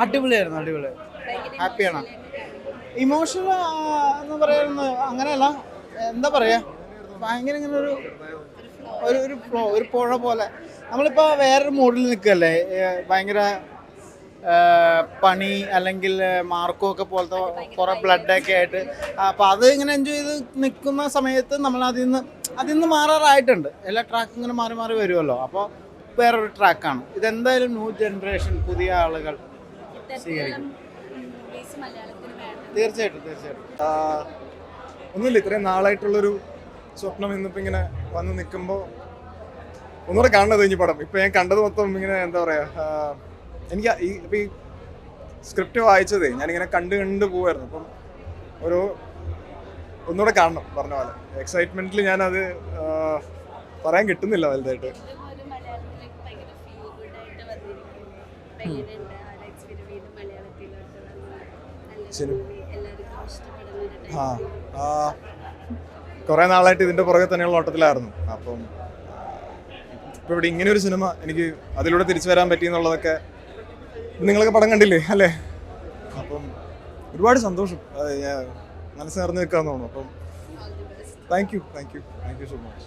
അടിപൊളിയായിരുന്നു, അടിപൊളിയായിരുന്നു. ഹാപ്പിയാണ്. ഇമോഷണൽ എന്ന് പറയുന്നത് അങ്ങനെയല്ല, എന്താ പറയുക, ഭയങ്കര ഇങ്ങനെ ഒരു ഒരു ഒരു ഫ്ലോ, ഒരു പുഴ പോലെ. നമ്മളിപ്പോൾ വേറൊരു മൂഡിൽ നിൽക്കുകയല്ലേ, ഭയങ്കര പണി അല്ലെങ്കിൽ മാർക്കോ ഒക്കെ പോലത്തെ കുറേ ബ്ലഡൊക്കെ ആയിട്ട്. അപ്പോൾ അത് ഇങ്ങനെ എൻജോയ് ചെയ്ത് നിൽക്കുന്ന സമയത്ത് നമ്മൾ അതിൽ നിന്ന് മാറാറായിട്ടുണ്ട്. എല്ലാ ട്രാക്കും ഇങ്ങനെ മാറി മാറി വരുമല്ലോ. അപ്പോൾ വേറൊരു ട്രാക്കാണ് ഇതെന്തായാലും. ന്യൂ ജനറേഷൻ, പുതിയ ആളുകൾ സ്വീകരിക്കും. തീർച്ചയായിട്ടും, തീർച്ചയായിട്ടും. ഒന്നുമില്ല, ഇത്രയും നാളായിട്ടുള്ളൊരു സ്വപ്നം ഇന്നിപ്പോൾ ഇങ്ങനെ വന്ന് നിൽക്കുമ്പോൾ ഒന്നുകൂടെ കാണുന്നത് കഴിഞ്ഞ് പടം. ഇപ്പം ഞാൻ കണ്ടത് മൊത്തം ഇങ്ങനെ എന്താ പറയുക, എനിക്ക് ഇപ്പം ഈ സ്ക്രിപ്റ്റ് വായിച്ചതേ ഞാനിങ്ങനെ കണ്ട് പോവായിരുന്നു. അപ്പം ഒരു ഒന്നുകൂടെ കാണണം പറഞ്ഞ പോലെ എക്സൈറ്റ്മെൻറ്റിൽ ഞാനത് പറയാൻ കിട്ടുന്നില്ല വലുതായിട്ട്. കുറേ നാളായിട്ട് ഇതിൻ്റെ പുറകെ തന്നെയുള്ള ഓട്ടത്തിലായിരുന്നു. അപ്പം ഇപ്പോൾ ഇവിടെ ഇങ്ങനെ ഒരു സിനിമ എനിക്ക് അതിലൂടെ തിരിച്ചു വരാൻ പറ്റി എന്നുള്ളതൊക്കെ നിങ്ങളൊക്കെ പടം കണ്ടില്ലേ അല്ലേ? അപ്പം ഒരുപാട് സന്തോഷം, മനസ്സ് നിറഞ്ഞു നിൽക്കാമെന്ന് തോന്നുന്നു. അപ്പം താങ്ക് യു സോ മച്ച്.